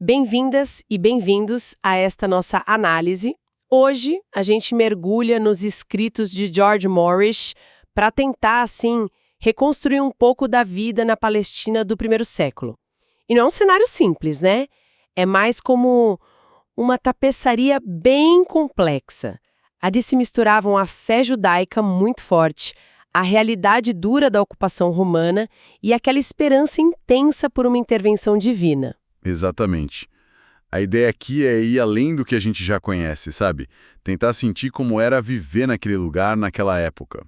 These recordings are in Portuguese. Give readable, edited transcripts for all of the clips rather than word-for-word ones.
Bem-vindas e bem-vindos a esta nossa análise. Hoje, a gente mergulha nos escritos de George Morris para tentar, assim, reconstruir um pouco da vida na Palestina do primeiro século. E não é um cenário simples, né? É mais como uma tapeçaria bem complexa. Ali se misturavam a fé judaica muito forte, a realidade dura da ocupação romana e aquela esperança intensa por uma intervenção divina. Exatamente. A ideia aqui é ir além do que a gente já conhece, sabe? Tentar sentir como era viver naquele lugar, naquela época.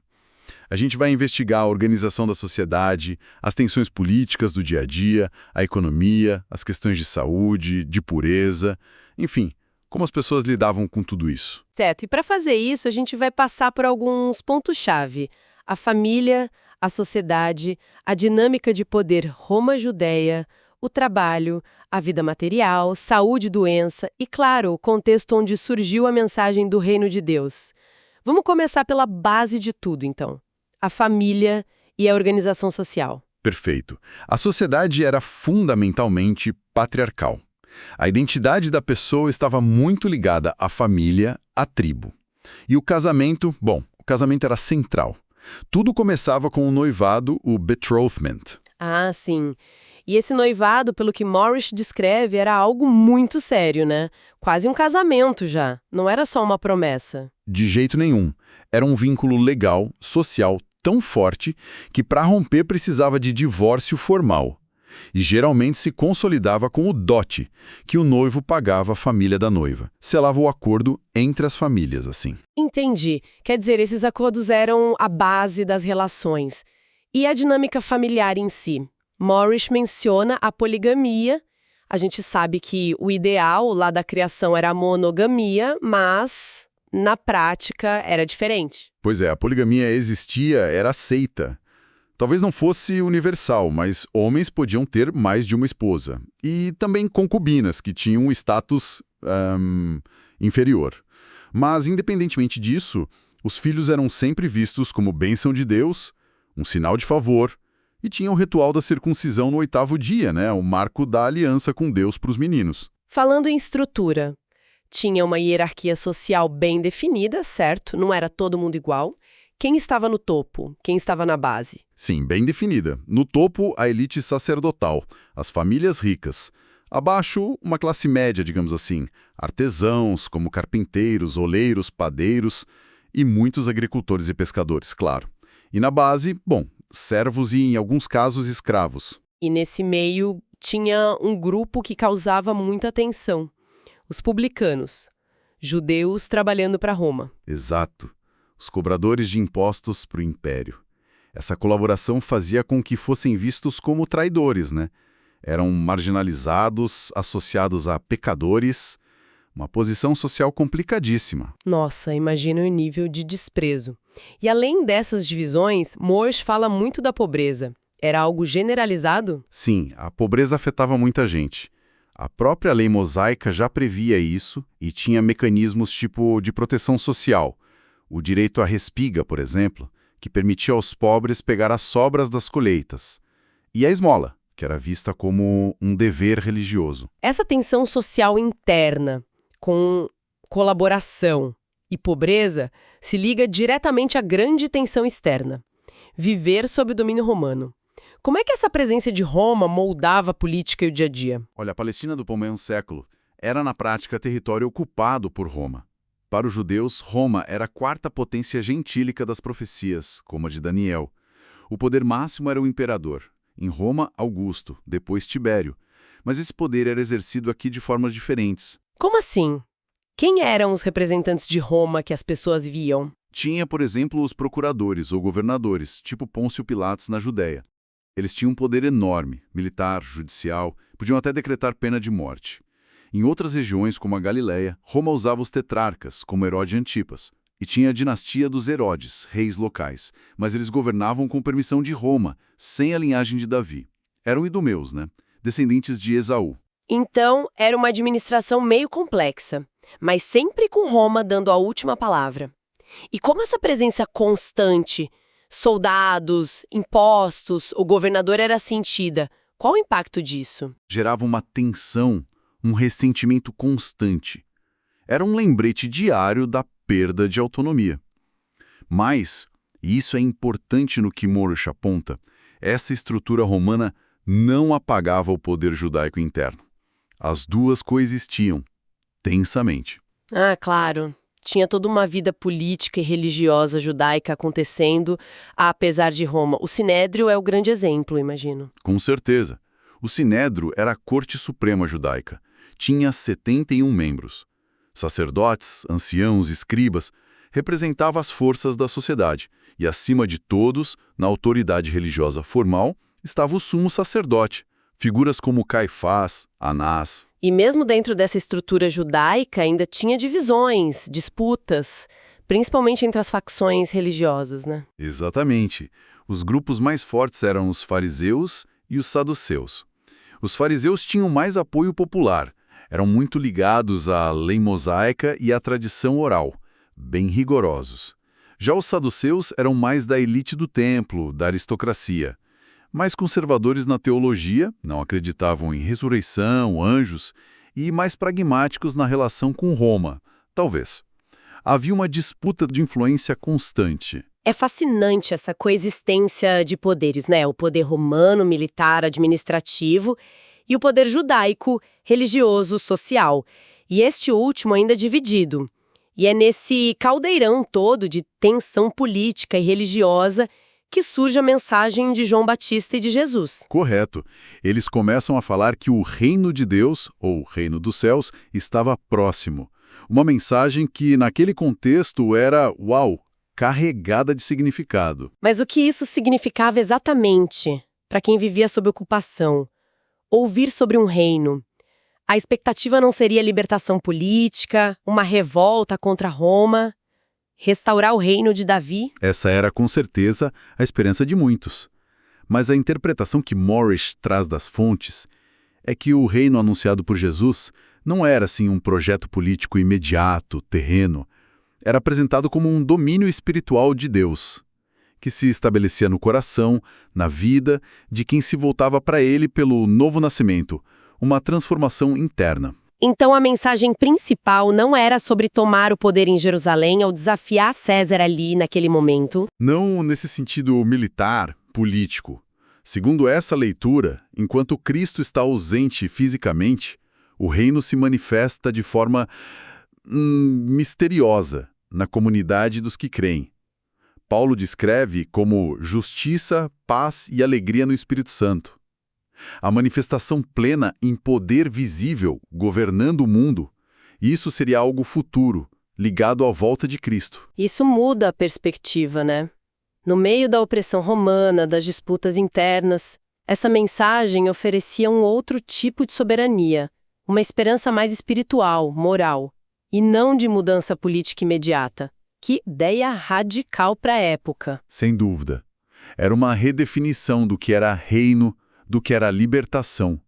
A gente vai investigar a organização da sociedade, as tensões políticas do dia a dia, a economia, as questões de saúde, de pureza, enfim, como as pessoas lidavam com tudo isso. Certo, e para fazer isso, a gente vai passar por alguns pontos-chave. A família, a sociedade, a dinâmica de poder Roma-Judéia, o trabalho, a vida material, saúde e doença e, claro, o contexto onde surgiu a mensagem do reino de Deus. Vamos começar pela base de tudo, então. A família e a organização social. Perfeito. A sociedade era fundamentalmente patriarcal. A identidade da pessoa estava muito ligada à família, à tribo. E o casamento, o casamento era central. Tudo começava com o noivado, o betrothment. Ah, sim. E esse noivado, pelo que Morris descreve, era algo muito sério, né? Quase um casamento já. Não era só uma promessa. De jeito nenhum. Era um vínculo legal, social, tão forte que para romper precisava de divórcio formal. E geralmente se consolidava com o dote, que o noivo pagava à família da noiva. Selava o acordo entre as famílias, assim. Entendi. Quer dizer, esses acordos eram a base das relações. E a dinâmica familiar em si? Morris menciona a poligamia. A gente sabe que o ideal lá da criação era a monogamia, mas na prática era diferente. Pois é, a poligamia existia, era aceita. Talvez não fosse universal, mas homens podiam ter mais de uma esposa. E também concubinas, que tinham um status inferior. Mas, independentemente disso, os filhos eram sempre vistos como bênção de Deus, um sinal de favor, e tinha o ritual da circuncisão no 8º dia, né? O marco da aliança com Deus para os meninos. Falando em estrutura, tinha uma hierarquia social bem definida, certo? Não era todo mundo igual. Quem estava no topo? Quem estava na base? Sim, bem definida. No topo, a elite sacerdotal, as famílias ricas. Abaixo, uma classe média, digamos assim. Artesãos, como carpinteiros, oleiros, padeiros e muitos agricultores e pescadores, claro. E na base, servos e, em alguns casos, escravos. E nesse meio tinha um grupo que causava muita tensão. Os publicanos, judeus trabalhando para Roma. Exato. Os cobradores de impostos para o império. Essa colaboração fazia com que fossem vistos como traidores, né? Eram marginalizados, associados a pecadores, uma posição social complicadíssima. Nossa, imagina o nível de desprezo. E além dessas divisões, Morris fala muito da pobreza. Era algo generalizado? Sim, a pobreza afetava muita gente. A própria lei mosaica já previa isso e tinha mecanismos tipo de proteção social. O direito à respiga, por exemplo, que permitia aos pobres pegar as sobras das colheitas. E a esmola, que era vista como um dever religioso. Essa tensão social interna, com colaboração e pobreza, se liga diretamente à grande tensão externa. Viver sob o domínio romano. Como é que essa presença de Roma moldava a política e o dia a dia? Olha, a Palestina do primeiro século era, na prática, território ocupado por Roma. Para os judeus, Roma era a quarta potência gentílica das profecias, como a de Daniel. O poder máximo era o imperador. Em Roma, Augusto, depois Tibério. Mas esse poder era exercido aqui de formas diferentes. Como assim? Quem eram os representantes de Roma que as pessoas viam? Tinha, por exemplo, os procuradores ou governadores, tipo Pôncio Pilatos na Judéia. Eles tinham um poder enorme, militar, judicial, podiam até decretar pena de morte. Em outras regiões, como a Galileia, Roma usava os tetrarcas, como Herodes Antipas, e tinha a dinastia dos Herodes, reis locais, mas eles governavam com permissão de Roma, sem a linhagem de Davi. Eram idumeus, né? Descendentes de Esaú. Então, era uma administração meio complexa, mas sempre com Roma dando a última palavra. E como essa presença constante, soldados, impostos, o governador era sentida, qual o impacto disso? Gerava uma tensão. um ressentimento constante. Era um lembrete diário da perda de autonomia. Mas, e isso é importante no que Morris aponta, essa estrutura romana não apagava o poder judaico interno. As duas coexistiam, tensamente. Ah, claro. Tinha toda uma vida política e religiosa judaica acontecendo, apesar de Roma. O Sinédrio é o grande exemplo, imagino. Com certeza. O Sinédrio era a corte suprema judaica. Tinha 71 membros. Sacerdotes, anciãos, escribas, representava as forças da sociedade. E, acima de todos, na autoridade religiosa formal, estava o sumo sacerdote, figuras como Caifás, Anás. E mesmo dentro dessa estrutura judaica ainda tinha divisões, disputas, principalmente entre as facções religiosas, né? Exatamente. Os grupos mais fortes eram os fariseus e os saduceus. Os fariseus tinham mais apoio popular, eram muito ligados à lei mosaica e à tradição oral, bem rigorosos. Já os saduceus eram mais da elite do templo, da aristocracia. Mais conservadores na teologia, não acreditavam em ressurreição, anjos, e mais pragmáticos na relação com Roma, talvez. Havia uma disputa de influência constante. É fascinante essa coexistência de poderes, né? O poder romano, militar, administrativo e o poder judaico, religioso, social. E este último ainda dividido. E é nesse caldeirão todo de tensão política e religiosa que surge a mensagem de João Batista e de Jesus. Correto. Eles começam a falar que o reino de Deus, ou reino dos céus, estava próximo. Uma mensagem que, naquele contexto, era, uau, carregada de significado. Mas o que isso significava exatamente para quem vivia sob ocupação? Ouvir sobre um reino. A expectativa não seria libertação política, uma revolta contra Roma, restaurar o reino de Davi? Essa era, com certeza, a esperança de muitos. Mas a interpretação que Morris traz das fontes é que o reino anunciado por Jesus não era, assim, um projeto político imediato, terreno. Era apresentado como um domínio espiritual de Deus, que se estabelecia no coração, na vida, de quem se voltava para ele pelo novo nascimento, uma transformação interna. Então a mensagem principal não era sobre tomar o poder em Jerusalém ou desafiar César ali naquele momento. Não nesse sentido militar, político. Segundo essa leitura, enquanto Cristo está ausente fisicamente, o reino se manifesta de forma misteriosa na comunidade dos que creem. Paulo descreve como justiça, paz e alegria no Espírito Santo. A manifestação plena em poder visível, governando o mundo, isso seria algo futuro, ligado à volta de Cristo. Isso muda a perspectiva, né? No meio da opressão romana, das disputas internas, essa mensagem oferecia um outro tipo de soberania, uma esperança mais espiritual, moral, e não de mudança política imediata. Que ideia radical para a época. Sem dúvida. Era uma redefinição do que era reino, do que era libertação.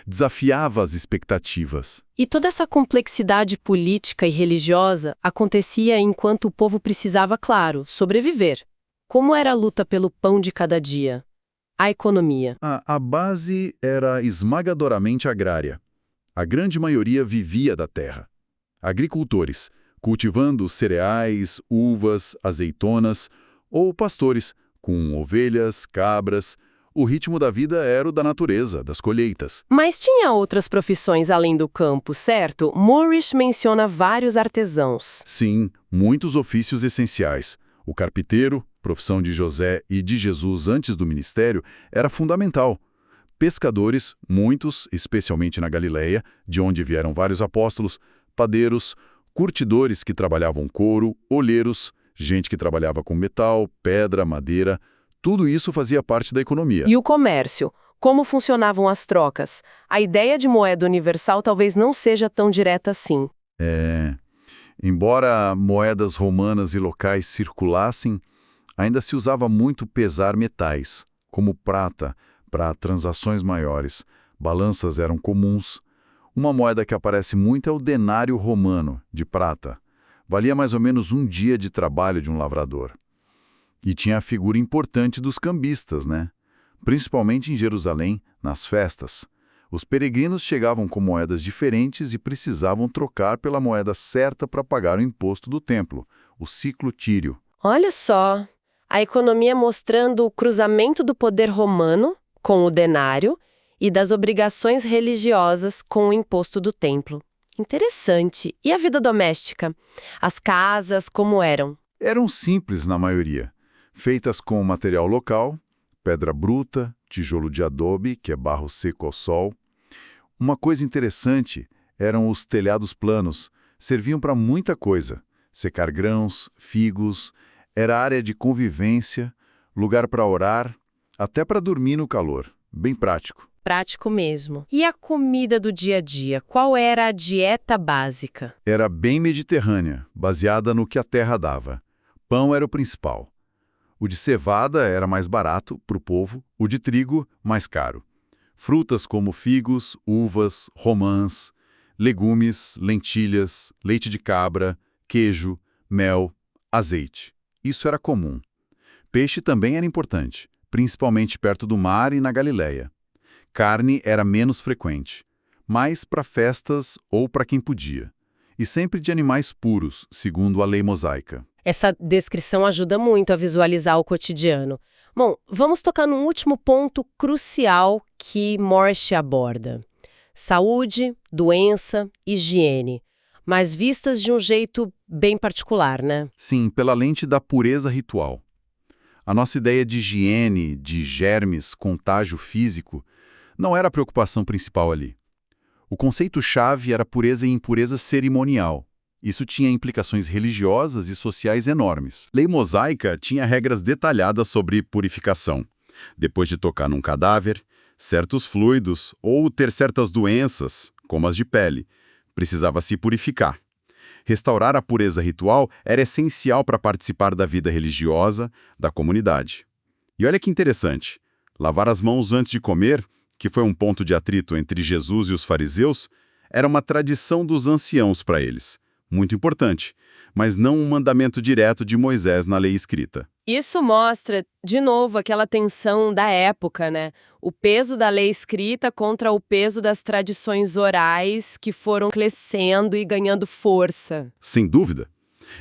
Desafiava as expectativas. E toda essa complexidade política e religiosa acontecia enquanto o povo precisava, claro, sobreviver. Como era a luta pelo pão de cada dia? A economia. A base era esmagadoramente agrária. A grande maioria vivia da terra. Agricultores, cultivando cereais, uvas, azeitonas, ou pastores, com ovelhas, cabras. O ritmo da vida era o da natureza, das colheitas. Mas tinha outras profissões além do campo, certo? Morris menciona vários artesãos. Sim, muitos ofícios essenciais. O carpinteiro, profissão de José e de Jesus antes do ministério, era fundamental. Pescadores, muitos, especialmente na Galileia, de onde vieram vários apóstolos, padeiros, curtidores que trabalhavam couro, olheiros, gente que trabalhava com metal, pedra, madeira. Tudo isso fazia parte da economia. E o comércio? Como funcionavam as trocas? A ideia de moeda universal talvez não seja tão direta assim. Embora moedas romanas e locais circulassem, ainda se usava muito pesar metais, como prata, para transações maiores. Balanças eram comuns. Uma moeda que aparece muito é o denário romano, de prata. Valia mais ou menos um dia de trabalho de um lavrador. E tinha a figura importante dos cambistas, né? Principalmente em Jerusalém, nas festas. Os peregrinos chegavam com moedas diferentes e precisavam trocar pela moeda certa para pagar o imposto do templo, o ciclo tírio. Olha só, a economia mostrando o cruzamento do poder romano, com o denário, e das obrigações religiosas com o imposto do templo. Interessante. E a vida doméstica? As casas, como eram? Eram simples na maioria, feitas com material local, pedra bruta, tijolo de adobe, que é barro seco ao sol. Uma coisa interessante eram os telhados planos, serviam para muita coisa. Secar grãos, figos, era área de convivência, lugar para orar, até para dormir no calor. Bem prático. Prático mesmo. E a comida do dia a dia? Qual era a dieta básica? Era bem mediterrânea, baseada no que a terra dava. Pão era o principal. O de cevada era mais barato para o povo, o de trigo, mais caro. Frutas como figos, uvas, romãs, legumes, lentilhas, leite de cabra, queijo, mel, azeite. Isso era comum. Peixe também era importante, principalmente perto do mar e na Galileia. Carne era menos frequente, mais para festas ou para quem podia. E sempre de animais puros, segundo a lei mosaica. Essa descrição ajuda muito a visualizar o cotidiano. Bom, vamos tocar num último ponto crucial que Morse aborda. Saúde, doença, higiene. Mas vistas de um jeito bem particular, né? Sim, pela lente da pureza ritual. A nossa ideia de higiene, de germes, contágio físico, não era a preocupação principal ali. O conceito-chave era pureza e impureza cerimonial. Isso tinha implicações religiosas e sociais enormes. Lei mosaica tinha regras detalhadas sobre purificação. Depois de tocar num cadáver, certos fluidos ou ter certas doenças, como as de pele, precisava se purificar. Restaurar a pureza ritual era essencial para participar da vida religiosa da comunidade. E olha que interessante, lavar as mãos antes de comer, que foi um ponto de atrito entre Jesus e os fariseus, era uma tradição dos anciãos para eles. Muito importante, mas não um mandamento direto de Moisés na lei escrita. Isso mostra, de novo, aquela tensão da época, né? O peso da lei escrita contra o peso das tradições orais que foram crescendo e ganhando força. Sem dúvida.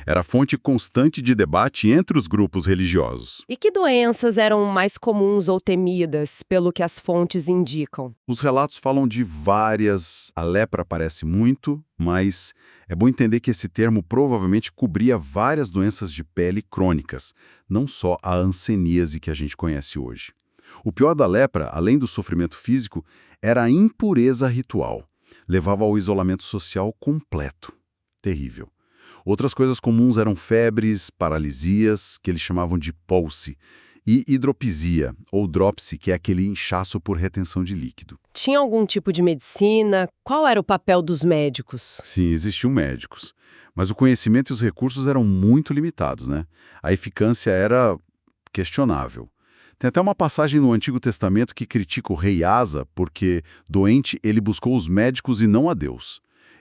Era fonte constante de debate entre os grupos religiosos. E que doenças eram mais comuns ou temidas, pelo que as fontes indicam? Os relatos falam de várias. A lepra aparece muito, mas é bom entender que esse termo provavelmente cobria várias doenças de pele crônicas, não só a hanseníase que a gente conhece hoje. O pior da lepra, além do sofrimento físico, era a impureza ritual. Levava ao isolamento social completo. Terrível. Outras coisas comuns eram febres, paralisias, que eles chamavam de pulse, e hidropisia, ou dropsy, que é aquele inchaço por retenção de líquido. Tinha algum tipo de medicina? Qual era o papel dos médicos? Sim, existiam médicos, mas o conhecimento e os recursos eram muito limitados, né? A eficácia era questionável. Tem até uma passagem no Antigo Testamento que critica o rei Asa porque, doente, ele buscou os médicos e não a Deus.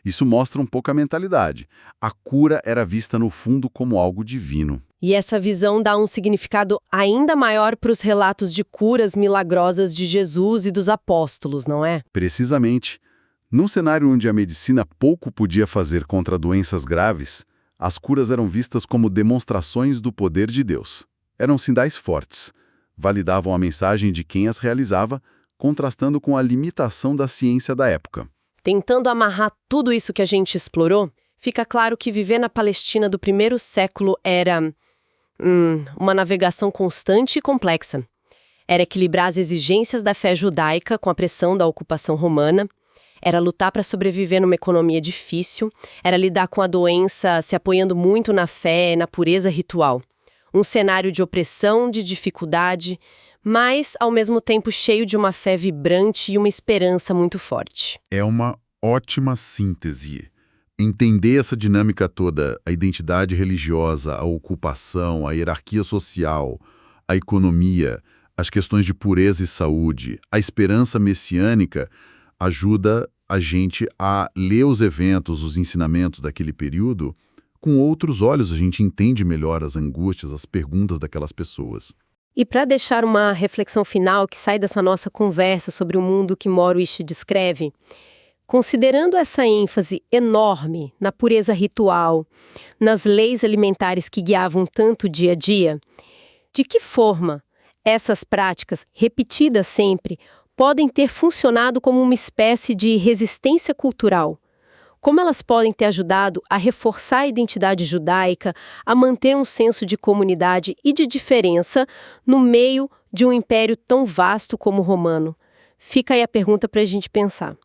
Isso mostra um pouco a mentalidade. A cura era vista no fundo como algo divino. E essa visão dá um significado ainda maior para os relatos de curas milagrosas de Jesus e dos apóstolos, não é? Precisamente. Num cenário onde a medicina pouco podia fazer contra doenças graves, as curas eram vistas como demonstrações do poder de Deus. Eram sinais fortes. Validavam a mensagem de quem as realizava, contrastando com a limitação da ciência da época. Tentando amarrar tudo isso que a gente explorou, fica claro que viver na Palestina do primeiro século era uma navegação constante e complexa. Era equilibrar as exigências da fé judaica com a pressão da ocupação romana, era lutar para sobreviver numa economia difícil, era lidar com a doença se apoiando muito na fé, na pureza ritual. Um cenário de opressão, de dificuldade, mas, ao mesmo tempo, cheio de uma fé vibrante e uma esperança muito forte. É uma ótima síntese. Entender essa dinâmica toda, a identidade religiosa, a ocupação, a hierarquia social, a economia, as questões de pureza e saúde, a esperança messiânica, ajuda a gente a ler os eventos, os ensinamentos daquele período. Com outros olhos, a gente entende melhor as angústias, as perguntas daquelas pessoas. E para deixar uma reflexão final que sai dessa nossa conversa sobre o mundo que Morris descreve, considerando essa ênfase enorme na pureza ritual, nas leis alimentares que guiavam tanto o dia a dia, de que forma essas práticas, repetidas sempre, podem ter funcionado como uma espécie de resistência cultural? Como elas podem ter ajudado a reforçar a identidade judaica, a manter um senso de comunidade e de diferença no meio de um império tão vasto como o romano? Fica aí a pergunta para a gente pensar.